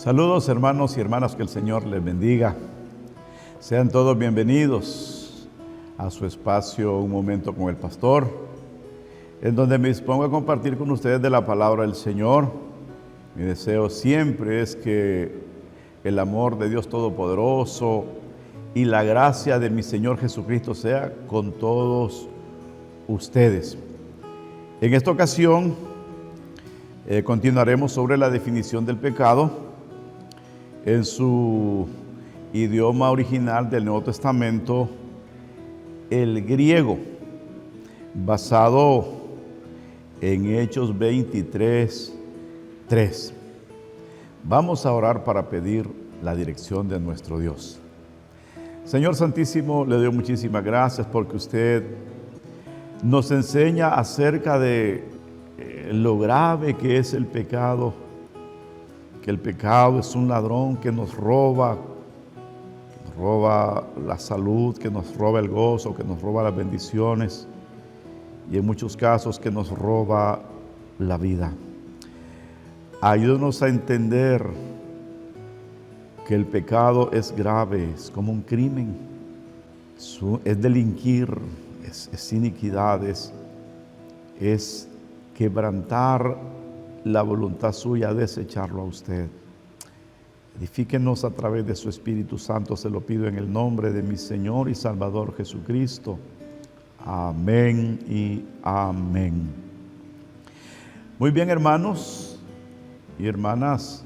Saludos hermanos y hermanas, que el Señor les bendiga. Sean todos bienvenidos a su espacio Un Momento con el Pastor, en donde me dispongo a compartir con ustedes de la palabra del Señor. Mi deseo siempre es que el amor de Dios Todopoderoso y la gracia de mi Señor Jesucristo sea con todos ustedes. En esta ocasión continuaremos sobre la definición del pecado en su idioma original del Nuevo Testamento, el griego, basado en Hechos 23:3. Vamos a orar para pedir la dirección de nuestro Dios. Señor Santísimo, le doy muchísimas gracias porque usted nos enseña acerca de lo grave que es el pecado, que el pecado es un ladrón que nos roba la salud, que nos roba el gozo, que nos roba las bendiciones y en muchos casos que nos roba la vida. Ayúdanos a entender que el pecado es grave, es como un crimen, es delinquir, es iniquidad, es quebrantar la voluntad suya, desecharlo a usted. Edifíquenos a través de su Espíritu Santo, se lo pido en el nombre de mi Señor y Salvador Jesucristo. Amén y amén. Muy bien, hermanos y hermanas,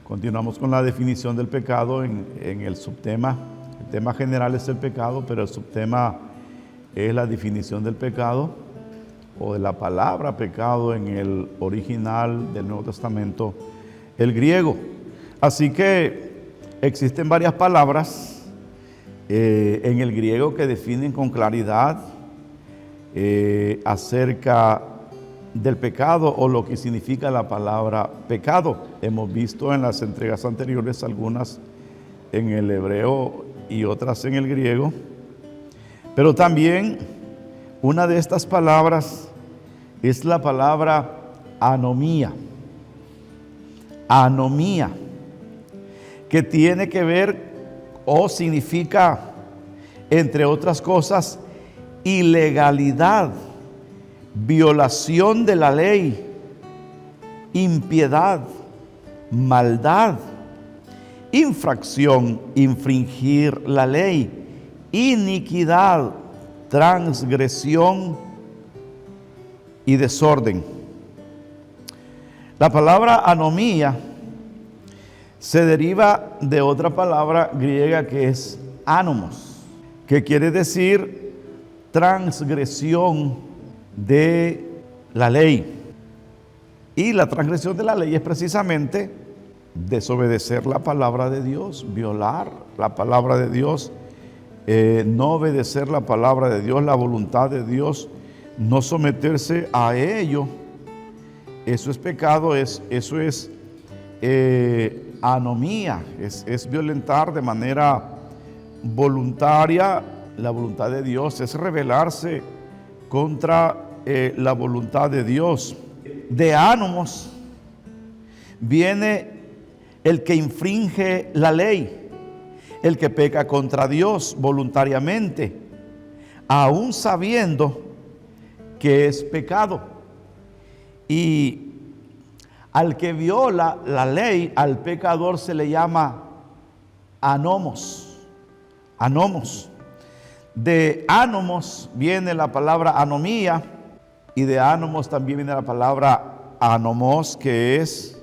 continuamos con la definición del pecado en el subtema. El tema general es el pecado, pero el subtema es la definición del pecado, o de la palabra pecado en el original del Nuevo Testamento, el griego. Así que existen varias palabras en el griego que definen con claridad acerca del pecado o lo que significa la palabra pecado. Hemos visto en las entregas anteriores algunas en el hebreo y otras en el griego, pero también una de estas palabras es la palabra anomía. Anomía, que tiene que ver o significa, entre otras cosas, ilegalidad, violación de la ley, impiedad, maldad, infracción, infringir la ley, iniquidad, transgresión y desorden. La palabra anomía se deriva de otra palabra griega que es anomos, que quiere decir transgresión de la ley. Y la transgresión de la ley es precisamente desobedecer la palabra de Dios, violar la palabra de Dios, no obedecer la palabra de Dios, la voluntad de Dios, no someterse a ello. Eso es pecado, eso es anomía, es violentar de manera voluntaria la voluntad de Dios, es rebelarse contra la voluntad de Dios. De anomos viene el que infringe la ley, el que peca contra Dios voluntariamente, aún sabiendo que es pecado. Y al que viola la ley, al pecador se le llama anomos. Anomos. De anomos viene la palabra anomía, y de anomos también viene la palabra anomos, que es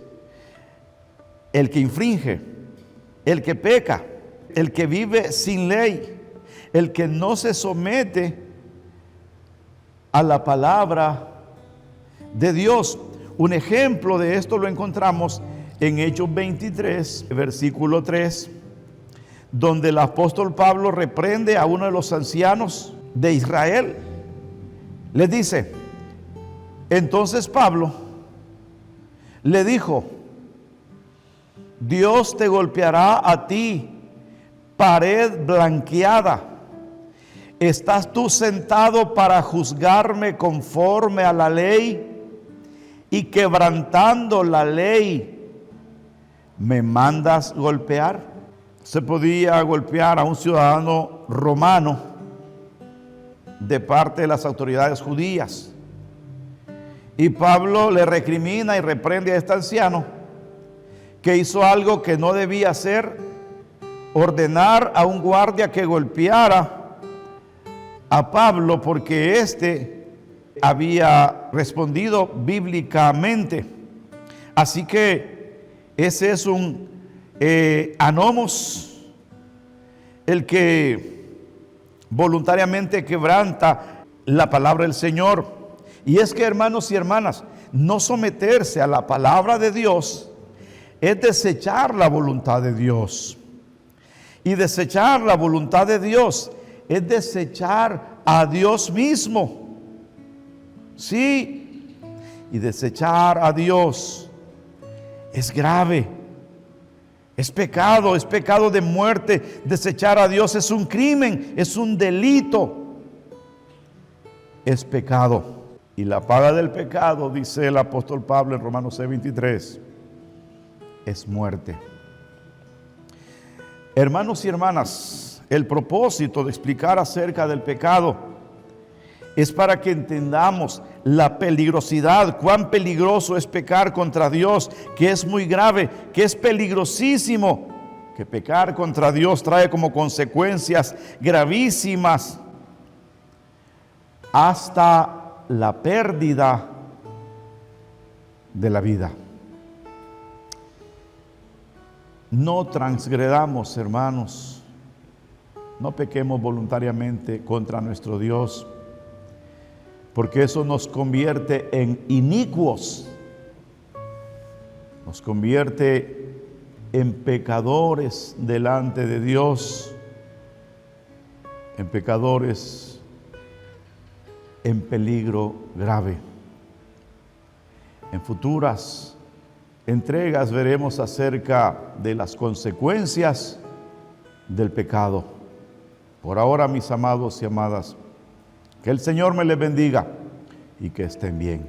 el que infringe, el que peca, el que vive sin ley, el que no se somete a la palabra de Dios. Un ejemplo de esto lo encontramos en Hechos 23, versículo 3, donde el apóstol Pablo reprende a uno de los ancianos de Israel. Les dice: entonces Pablo le dijo: Dios te golpeará a ti, pared blanqueada. ¿Estás tú sentado para juzgarme conforme a la ley? Y quebrantando la ley, ¿me mandas golpear? Se podía golpear a un ciudadano romano de parte de las autoridades judías. Y Pablo le recrimina y reprende a este anciano que hizo algo que no debía hacer, ordenar a un guardia que golpeara a Pablo porque éste había respondido bíblicamente. Así que ese es un anomos, el que voluntariamente quebranta la palabra del Señor. Y es que, hermanos y hermanas, no someterse a la palabra de Dios es desechar la voluntad de Dios. Y desechar la voluntad de Dios es desechar a Dios mismo. Sí, y desechar a Dios es grave, es pecado de muerte. Desechar a Dios es un crimen, es un delito, es pecado. Y la paga del pecado, dice el apóstol Pablo en Romanos 6:23, es muerte. Hermanos y hermanas, el propósito de explicar acerca del pecado es para que entendamos la peligrosidad, cuán peligroso es pecar contra Dios, que es muy grave, que es peligrosísimo, que pecar contra Dios trae como consecuencias gravísimas hasta la pérdida de la vida. No transgredamos, hermanos, no pequemos voluntariamente contra nuestro Dios, porque eso nos convierte en inicuos, nos convierte en pecadores delante de Dios, en pecadores en peligro grave. En futuras entregas veremos acerca de las consecuencias del pecado. Por ahora, mis amados y amadas, que el Señor me les bendiga y que estén bien.